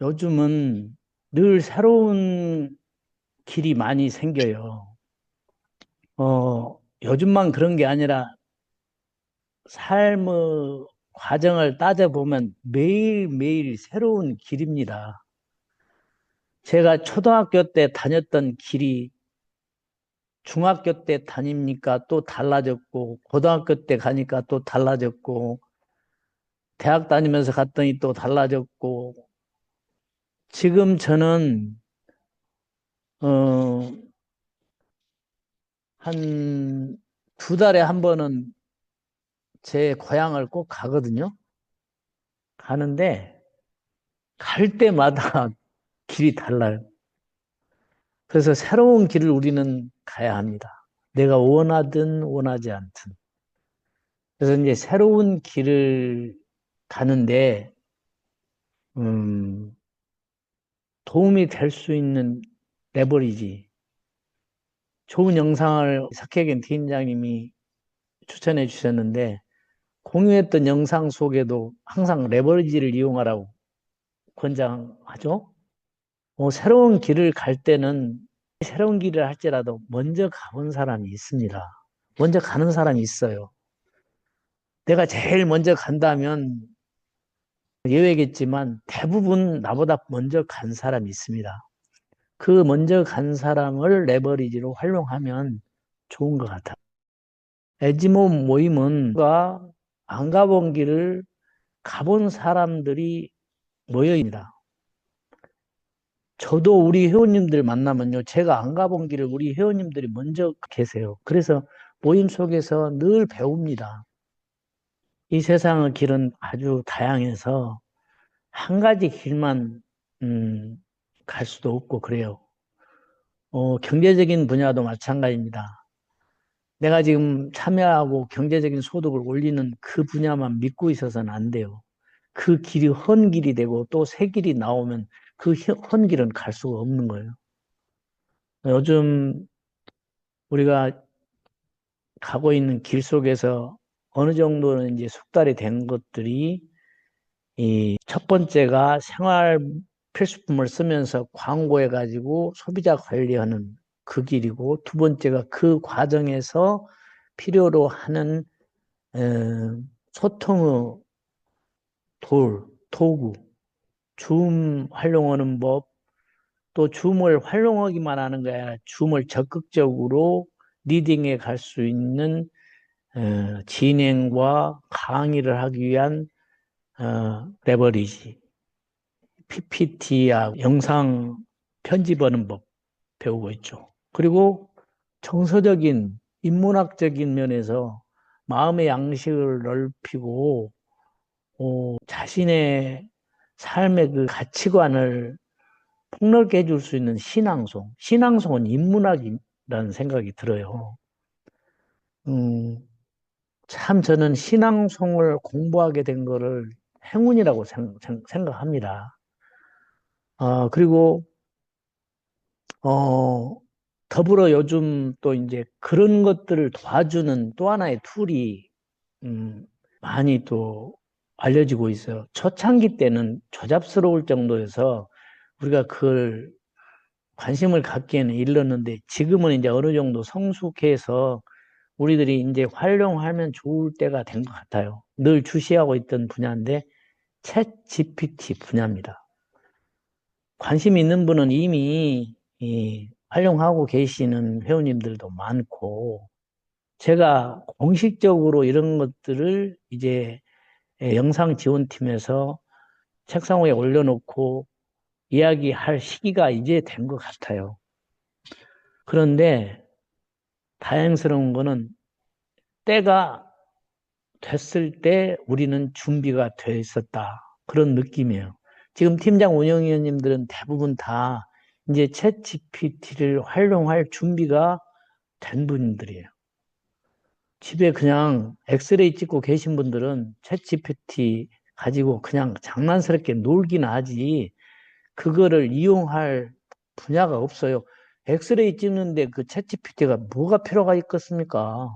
요즘은 늘 새로운 길이 많이 생겨요. 요즘만 그런 게 아니라 삶의 과정을 따져보면 매일매일 새로운 길입니다. 제가 초등학교 때 다녔던 길이 중학교 때 다니니까 또 달라졌고, 고등학교 때 가니까 또 달라졌고, 대학 다니면서 갔더니 또 달라졌고, 지금 저는, 어, 한 두 달에 한 번은 제 고향을 꼭 가거든요. 가는데 갈 때마다 길이 달라요. 그래서 새로운 길을 우리는 가야 합니다. 내가 원하든 원하지 않든. 그래서 이제 새로운 길을 가는데 음, 도움이 될 수 있는 레버리지. 좋은 영상을 석혜경 팀장님이 추천해 주셨는데 공유했던 영상 속에도 항상 레버리지를 이용하라고 권장하죠. 새로운 길을 갈 때는 새로운 길을 할지라도 먼저 가본 사람이 있습니다. 먼저 가는 사람이 있어요. 내가 제일 먼저 간다면 예외겠지만 대부분 나보다 먼저 간 사람이 있습니다. 그 먼저 간 사람을 레버리지로 활용하면 좋은 것 같아요. 에지모 모임은 안 가본 길을 가본 사람들이 모여입니다. 저도 우리 회원님들 만나면요, 제가 안 가본 길을 우리 회원님들이 먼저 계세요. 그래서 모임 속에서 늘 배웁니다. 이 세상의 길은 아주 다양해서 한 가지 길만 음, 갈 수도 없고 그래요. 경제적인 분야도 마찬가지입니다. 내가 지금 참여하고 경제적인 소득을 올리는 그 분야만 믿고 있어서는 안 돼요. 그 길이 헌 길이 되고 또 새 길이 나오면 그 헌 길은 갈 수가 없는 거예요. 요즘 우리가 가고 있는 길 속에서 어느 정도는 이제 숙달이 된 것들이 이 첫 번째가 생활 필수품을 쓰면서 광고해 가지고 소비자 관리하는 그 길이고 두 번째가 그 과정에서 필요로 하는 소통의 도구, 줌 활용하는 법, 또 줌을 활용하기만 하는 게 아니라 줌을 적극적으로 리딩해 갈 수 있는 진행과 강의를 하기 위한 레버리지, PPT야 영상 편집하는 법 배우고 있죠. 그리고 정서적인, 인문학적인 면에서 마음의 양식을 넓히고 자신의 삶의 그 가치관을 폭넓게 해줄 수 있는 신앙송. 신앙송은 인문학이라는 생각이 들어요. 음, 참 저는 신앙송을 공부하게 된 거를 행운이라고 생각합니다. 그리고, 어, 더불어 요즘 또 이제 그런 것들을 도와주는 또 하나의 툴이, 음, 많이 또 알려지고 있어요. 초창기 때는 조잡스러울 정도여서 우리가 그걸 관심을 갖기에는 일렀는데 지금은 이제 어느 정도 성숙해서 우리들이 이제 활용하면 좋을 때가 된 것 같아요. 늘 주시하고 있던 분야인데 챗 GPT 분야입니다. 관심 있는 분은 이미 활용하고 계시는 회원님들도 많고 제가 공식적으로 이런 것들을 이제 영상 지원팀에서 책상 위에 올려놓고 이야기할 시기가 이제 된 것 같아요. 그런데 다행스러운 거는 때가 됐을 때 우리는 준비가 돼 있었다. 그런 느낌이에요. 지금 팀장 운영위원님들은 대부분 다 이제 챗 GPT를 활용할 준비가 된 분들이에요. 집에 그냥 엑스레이 찍고 계신 분들은 챗 GPT 가지고 그냥 장난스럽게 놀기나 하지 그거를 이용할 분야가 없어요. 엑스레이 찍는데 그 챗 GPT가 뭐가 필요가 있겠습니까?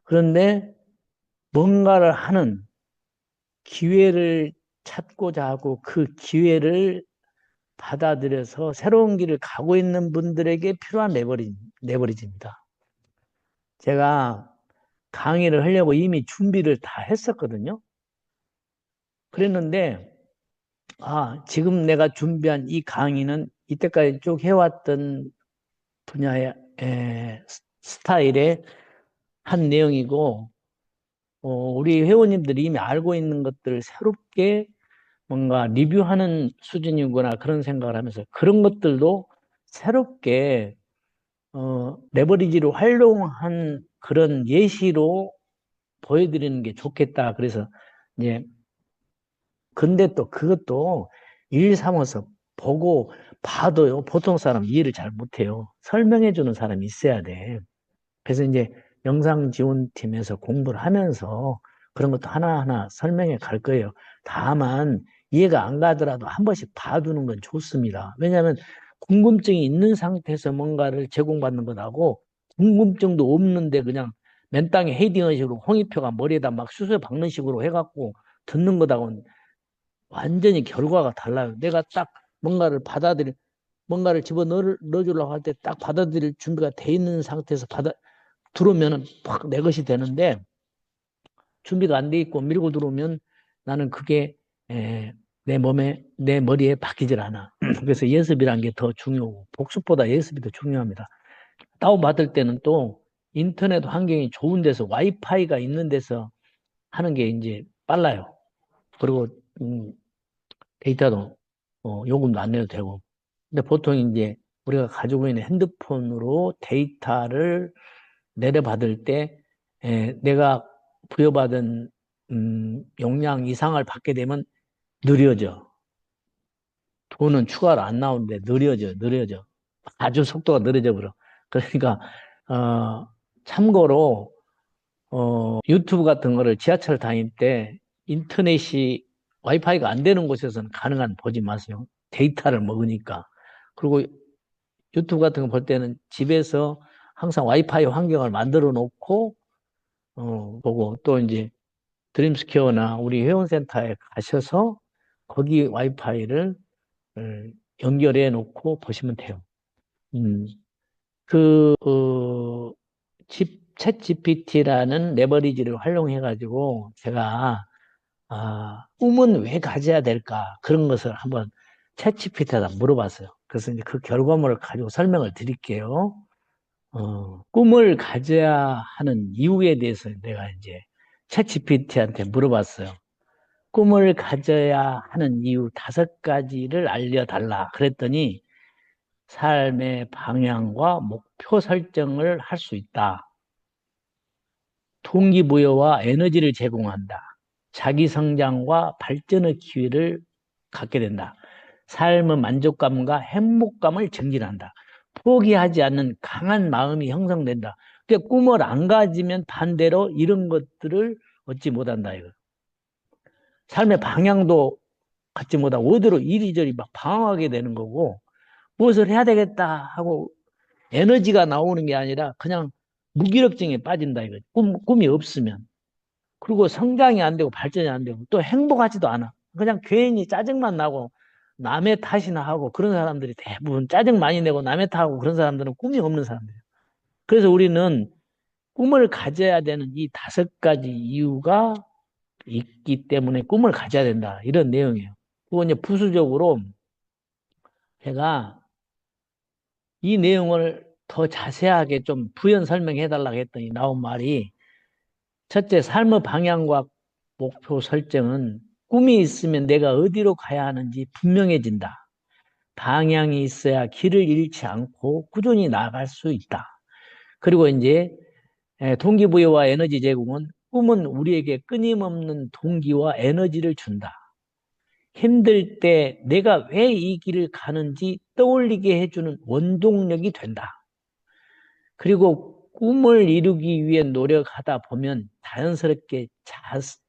그런데 뭔가를 하는 기회를 찾고자 하고 그 기회를 받아들여서 새로운 길을 가고 있는 분들에게 필요한 레버리지입니다. 제가 강의를 하려고 이미 준비를 다 했었거든요. 그랬는데, 지금 내가 준비한 이 강의는 이때까지 쭉 해왔던 분야의 스타일의 한 내용이고, 우리 회원님들이 이미 알고 있는 것들을 새롭게 뭔가 리뷰하는 수준이구나 그런 생각을 하면서 그런 것들도 새롭게 레버리지를 활용한 그런 예시로 보여드리는 게 좋겠다. 그래서 이제 근데 또 그것도 일 삼아서 보고 봐도요. 보통 사람 이해를 잘 못해요. 설명해 주는 사람이 있어야 돼. 그래서 이제 영상 지원팀에서 공부를 하면서 그런 것도 하나하나 설명해 갈 거예요. 다만 이해가 안 가더라도 한 번씩 봐두는 건 좋습니다. 왜냐하면 궁금증이 있는 상태에서 뭔가를 제공받는 것하고 궁금증도 없는데 그냥 맨땅에 헤딩한 식으로 홍익표가 머리에다 막 수술 박는 식으로 해갖고 듣는 것하고는 완전히 결과가 달라요. 내가 딱 뭔가를 넣어주려고 할 때 딱 받아들일 준비가 돼 있는 상태에서 들어오면은 팍 내 것이 되는데 준비가 안 돼 있고 밀고 들어오면 나는 그게 내 머리에 박히질 않아. 그래서 예습이란 게 더 중요하고 복습보다 예습이 더 중요합니다. 다운받을 때는 또 인터넷 환경이 좋은 데서 와이파이가 있는 데서 하는 게 이제 빨라요. 그리고 데이터도 요금도 안 내도 되고. 근데 보통 이제 우리가 가지고 있는 핸드폰으로 데이터를 내려받을 때 내가 부여받은 용량 이상을 받게 되면 느려져. 돈은 추가로 안 나오는데 느려져. 아주 속도가 느려져 버려. 그러니까 참고로 유튜브 같은 거를 지하철 다닐 때 인터넷이 와이파이가 안 되는 곳에서는 가능한 보지 마세요. 데이터를 먹으니까. 그리고 유튜브 같은 거 볼 때는 집에서 항상 와이파이 환경을 만들어 놓고 보고 또 이제 드림스퀘어나 우리 회원센터에 가셔서 거기 와이파이를 연결해 놓고 보시면 돼요. 음, 그, 챗 GPT라는 레버리지를 활용해 가지고 제가 꿈은 왜 가져야 될까? 그런 것을 한번 챗 GPT에다 물어봤어요. 그래서 이제 그 결과물을 가지고 설명을 드릴게요. 꿈을 가져야 하는 이유에 대해서 내가 이제 챗GPT한테 물어봤어요. 꿈을 가져야 하는 이유 5가지를 알려달라. 그랬더니 삶의 방향과 목표 설정을 할 수 있다. 동기부여와 에너지를 제공한다. 자기 성장과 발전의 기회를 갖게 된다. 삶의 만족감과 행복감을 증진한다. 포기하지 않는 강한 마음이 형성된다. 그러니까 꿈을 안 가지면 반대로 이런 것들을 얻지 못한다. 이거. 삶의 방향도 갖지 못하고 어디로 이리저리 막 방황하게 되는 거고 무엇을 해야 되겠다 하고 에너지가 나오는 게 아니라 그냥 무기력증에 빠진다. 이거. 꿈이 없으면. 그리고 성장이 안 되고 발전이 안 되고 또 행복하지도 않아. 그냥 괜히 짜증만 나고 남의 탓이나 하고 그런 사람들이 대부분 짜증 많이 내고 남의 탓하고 그런 사람들은 꿈이 없는 사람들이에요. 그래서 우리는 꿈을 가져야 되는 이 5가지 이유가 있기 때문에 꿈을 가져야 된다. 이런 내용이에요. 그리고 이제 부수적으로 제가 이 내용을 더 자세하게 좀 부연 설명해 달라고 했더니 나온 말이 첫째, 삶의 방향과 목표 설정은 꿈이 있으면 내가 어디로 가야 하는지 분명해진다. 방향이 있어야 길을 잃지 않고 꾸준히 나아갈 수 있다. 그리고 이제 동기부여와 에너지 제공은 꿈은 우리에게 끊임없는 동기와 에너지를 준다. 힘들 때 내가 왜 이 길을 가는지 떠올리게 해주는 원동력이 된다. 그리고 꿈을 이루기 위해 노력하다 보면 자연스럽게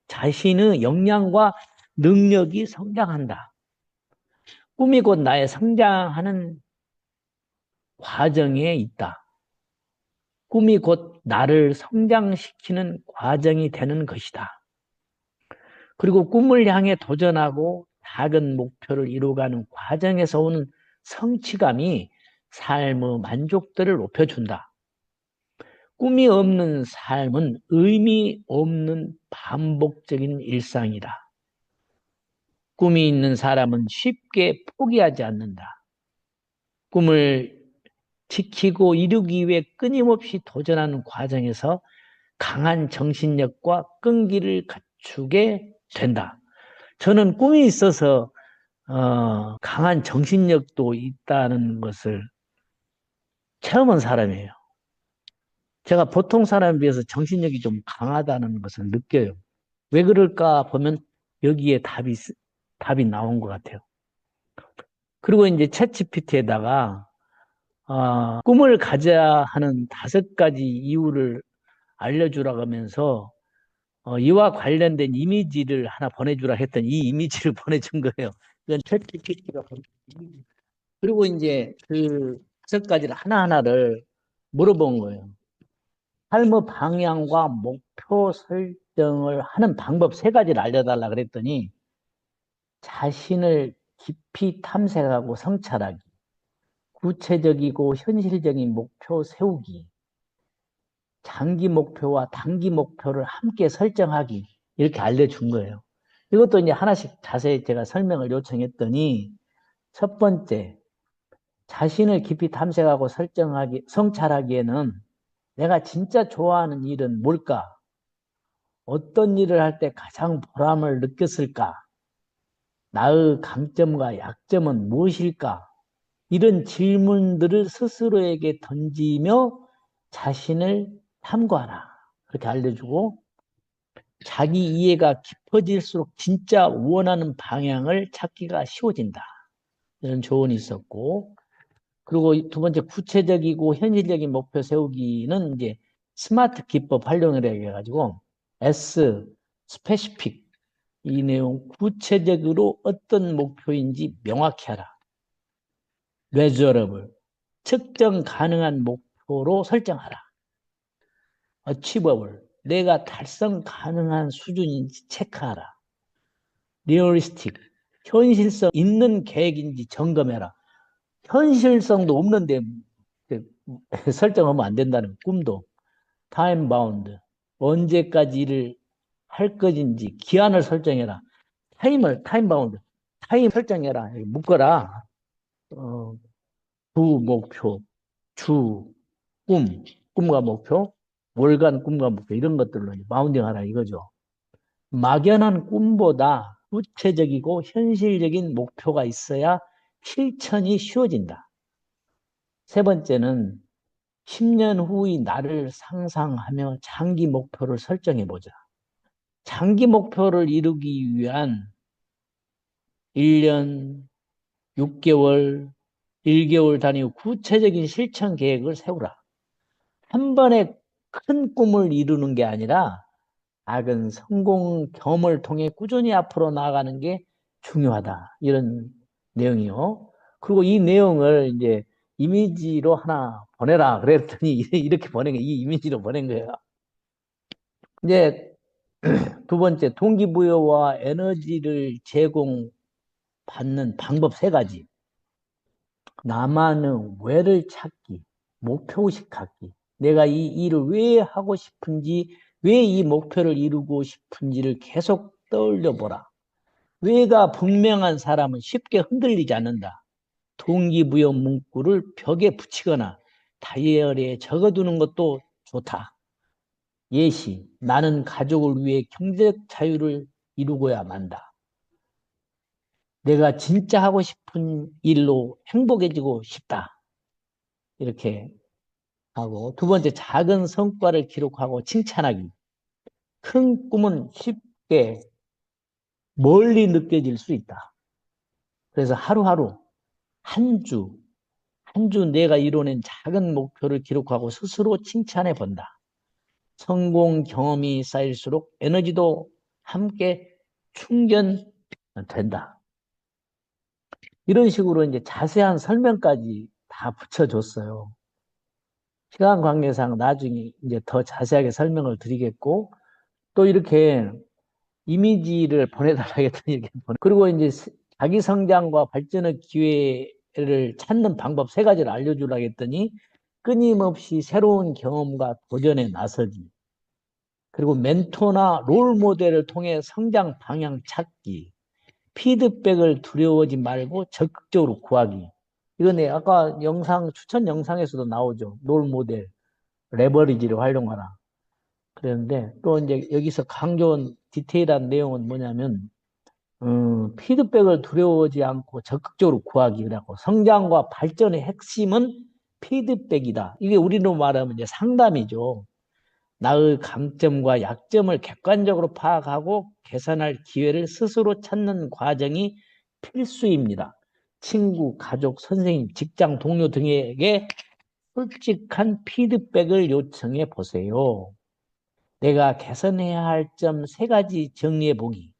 자신의 역량과 능력이 성장한다. 꿈이 곧 나의 성장하는 과정에 있다. 꿈이 곧 나를 성장시키는 과정이 되는 것이다. 그리고 꿈을 향해 도전하고 작은 목표를 이루어가는 과정에서 오는 성취감이 삶의 만족도를 높여준다. 꿈이 없는 삶은 의미 없는 반복적인 일상이다. 꿈이 있는 사람은 쉽게 포기하지 않는다. 꿈을 지키고 이루기 위해 끊임없이 도전하는 과정에서 강한 정신력과 끈기를 갖추게 된다. 저는 꿈이 있어서 강한 정신력도 있다는 것을 체험한 사람이에요. 제가 보통 사람에 비해서 정신력이 좀 강하다는 것을 느껴요. 왜 그럴까 보면 여기에 답이 나온 것 같아요. 그리고 이제 챗GPT에다가 꿈을 가져야 하는 5가지 이유를 알려주라고 하면서 이와 관련된 이미지를 하나 보내주라 했더니 이 이미지를 보내준 거예요. 이건 챗GPT가 그리고 이제 그 5가지를 하나하나를 물어본 거예요. 삶의 방향과 목표 설정을 하는 방법 3가지를 알려달라 그랬더니 자신을 깊이 탐색하고 성찰하기, 구체적이고 현실적인 목표 세우기, 장기 목표와 단기 목표를 함께 설정하기 이렇게 알려준 거예요. 이것도 이제 하나씩 자세히 제가 설명을 요청했더니 첫 번째, 자신을 깊이 탐색하고 성찰하기에는 내가 진짜 좋아하는 일은 뭘까? 어떤 일을 할 때 가장 보람을 느꼈을까? 나의 강점과 약점은 무엇일까? 이런 질문들을 스스로에게 던지며 자신을 탐구하라. 그렇게 알려주고 자기 이해가 깊어질수록 진짜 원하는 방향을 찾기가 쉬워진다. 이런 조언이 있었고 그리고 2번째 구체적이고 현실적인 목표 세우기는 이제 스마트 기법 활용을 해가지고 S, 스페시픽 이 내용 구체적으로 어떤 목표인지 명확히 하라. measurable 측정 가능한 목표로 설정하라. achievable 내가 달성 가능한 수준인지 체크하라. realistic 현실성 있는 계획인지 점검해라. 현실성도 없는데 설정하면 안 된다는 꿈도 time bound 언제까지 일을 할 것인지 기한을 설정해라. 타임 바운드 타임 설정해라. 묶어라. 어, 주 목표 주 꿈과 목표 월간 꿈과 목표 이런 것들로 바운딩하라 이거죠. 막연한 꿈보다 구체적이고 현실적인 목표가 있어야 실천이 쉬워진다. 3번째는 10년 후의 나를 상상하며 장기 목표를 설정해보자. 장기 목표를 이루기 위한 1년, 6개월, 1개월 단위 구체적인 실천 계획을 세우라. 한 번에 큰 꿈을 이루는 게 아니라 작은 성공 경험을 통해 꾸준히 앞으로 나아가는 게 중요하다. 이런 내용이요. 그리고 이 내용을 이제 이미지로 하나 보내라. 그랬더니 이렇게 이 이미지로 보낸 거예요. 이제 2번째, 동기부여와 에너지를 제공받는 방법 3가지. 나만의 왜를 찾기, 목표의식 갖기. 내가 이 일을 왜 하고 싶은지, 왜 이 목표를 이루고 싶은지를 계속 떠올려 보라. 왜가 분명한 사람은 쉽게 흔들리지 않는다. 동기부여 문구를 벽에 붙이거나 다이어리에 적어두는 것도 좋다. 예시, 나는 가족을 위해 경제적 자유를 이루고야 만다. 내가 진짜 하고 싶은 일로 행복해지고 싶다. 이렇게 하고 2번째, 작은 성과를 기록하고 칭찬하기. 큰 꿈은 쉽게 멀리 느껴질 수 있다. 그래서 하루하루 한 주 내가 이뤄낸 작은 목표를 기록하고 스스로 칭찬해 본다. 성공 경험이 쌓일수록 에너지도 함께 충전된다. 이런 식으로 이제 자세한 설명까지 다 붙여줬어요. 시간 관계상 나중에 이제 더 자세하게 설명을 드리겠고, 또 이렇게 이미지를 보내달라고 했더니 이렇게 그리고 이제 자기 성장과 발전의 기회를 찾는 방법 세 가지를 알려주라고 했더니 끊임없이 새로운 경험과 도전에 나서기. 그리고 멘토나 롤 모델을 통해 성장 방향 찾기. 피드백을 두려워하지 말고 적극적으로 구하기. 이건 아까 추천 영상에서도 나오죠. 롤 모델, 레버리지를 활용하라. 그랬는데 또 이제 여기서 강조한 디테일한 내용은 뭐냐면 피드백을 두려워하지 않고 적극적으로 구하기. 그래갖고 성장과 발전의 핵심은 피드백이다. 이게 우리로 말하면 이제 상담이죠. 나의 강점과 약점을 객관적으로 파악하고 개선할 기회를 스스로 찾는 과정이 필수입니다. 친구, 가족, 선생님, 직장 동료 등에게 솔직한 피드백을 요청해 보세요. 내가 개선해야 할 점 세 가지 정리해 보기.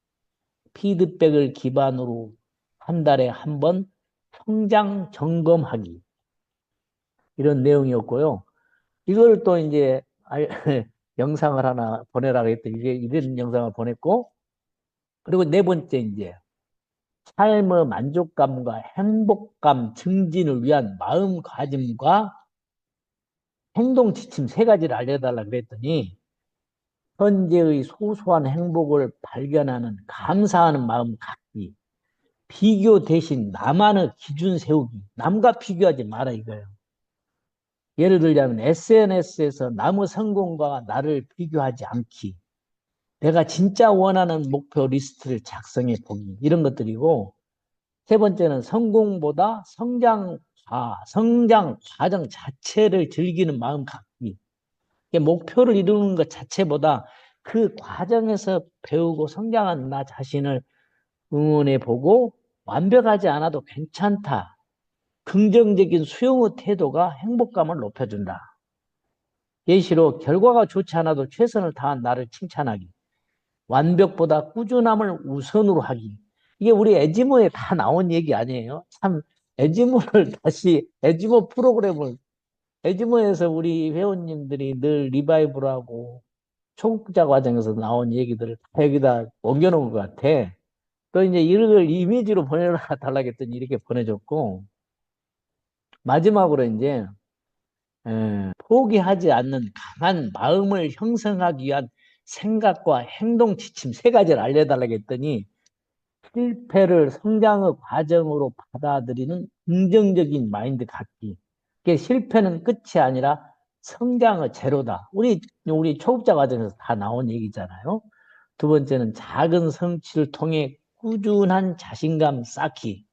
피드백을 기반으로 한 달에 한 번 성장 점검하기. 이런 내용이었고요. 이걸 또 이제 영상을 하나 보내라고 했더니 이게 이런 영상을 보냈고, 그리고 네 번째 이제 삶의 만족감과 행복감 증진을 위한 마음가짐과 행동 지침 세 가지를 알려달라고 그랬더니 현재의 소소한 행복을 발견하는 감사하는 마음 갖기, 비교 대신 나만의 기준 세우기, 남과 비교하지 마라 이거예요. 예를 들자면 SNS에서 남의 성공과 나를 비교하지 않기, 내가 진짜 원하는 목표 리스트를 작성해 보기, 이런 것들이고, 세 번째는 성공보다 성장 과정 자체를 즐기는 마음 갖기. 목표를 이루는 것 자체보다 그 과정에서 배우고 성장한 나 자신을 응원해 보고 완벽하지 않아도 괜찮다. 긍정적인 수용의 태도가 행복감을 높여준다. 예시로 결과가 좋지 않아도 최선을 다한 나를 칭찬하기. 완벽보다 꾸준함을 우선으로 하기. 이게 우리 에지모에 다 나온 얘기 아니에요? 참, 에지모 프로그램을, 에지모에서 우리 회원님들이 늘 리바이브하고 초급자 과정에서 나온 얘기들을 다 여기다 옮겨놓은 것 같아. 또 이제 이걸 이미지로 보내달라고 했더니 이렇게 보내줬고, 마지막으로 이제, 포기하지 않는 강한 마음을 형성하기 위한 생각과 행동 지침 세 가지를 알려달라고 했더니, 실패를 성장의 과정으로 받아들이는 긍정적인 마인드 갖기. 이게 실패는 끝이 아니라 성장의 제로다. 우리 초급자 과정에서 다 나온 얘기잖아요. 두 번째는 작은 성취를 통해 꾸준한 자신감 쌓기.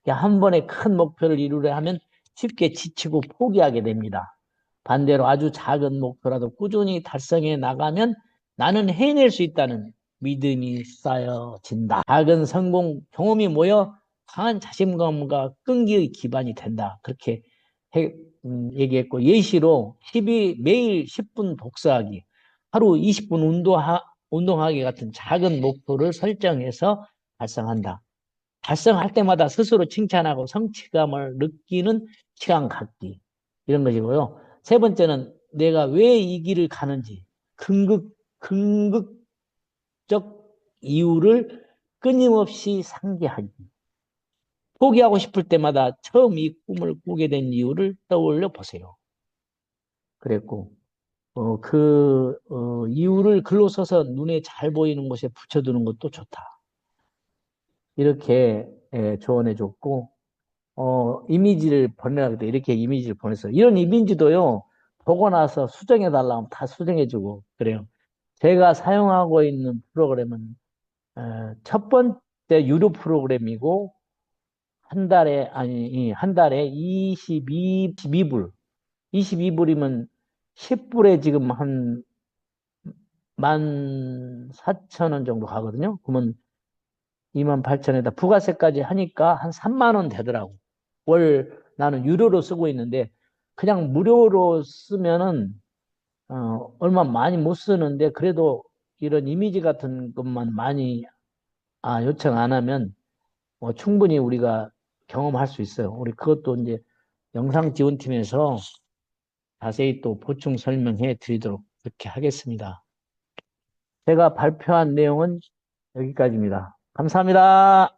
한 번에 큰 목표를 이루려 하면 쉽게 지치고 포기하게 됩니다. 반대로 아주 작은 목표라도 꾸준히 달성해 나가면 나는 해낼 수 있다는 믿음이 쌓여진다. 작은 성공 경험이 모여 강한 자신감과 끈기의 기반이 된다. 그렇게 얘기했고, 예시로 매일 10분 독서하기, 하루 20분 운동하기 같은 작은 목표를 설정해서 달성한다. 달성할 때마다 스스로 칭찬하고 성취감을 느끼는 시간 갖기. 이런 것이고요. 세 번째는 내가 왜 이 길을 가는지 긍극적 이유를 끊임없이 상기하기. 포기하고 싶을 때마다 처음 이 꿈을 꾸게 된 이유를 떠올려 보세요. 그랬고, 이유를 글로 써서 눈에 잘 보이는 곳에 붙여두는 것도 좋다. 이렇게 조언해 줬고, 이미지를 보내라고 때 이렇게 이미지를 보냈어요. 이런 이미지도요, 보고 나서 수정해 달라면 다 수정해 주고 그래요. 제가 사용하고 있는 프로그램은 첫 번째 유료 프로그램이고 한 달에 22불. 22불이면 10불에 지금 한 14,000원 정도 가거든요. 그러면 28,000원에다 부가세까지 하니까 한 3만 원 되더라고. 나는 유료로 쓰고 있는데 그냥 무료로 쓰면은 얼마 많이 못 쓰는데 그래도 이런 이미지 같은 것만 많이 요청 안 하면 충분히 우리가 경험할 수 있어요. 우리 그것도 이제 영상 지원팀에서 자세히 또 보충 설명해 드리도록 그렇게 하겠습니다. 제가 발표한 내용은 여기까지입니다. 감사합니다.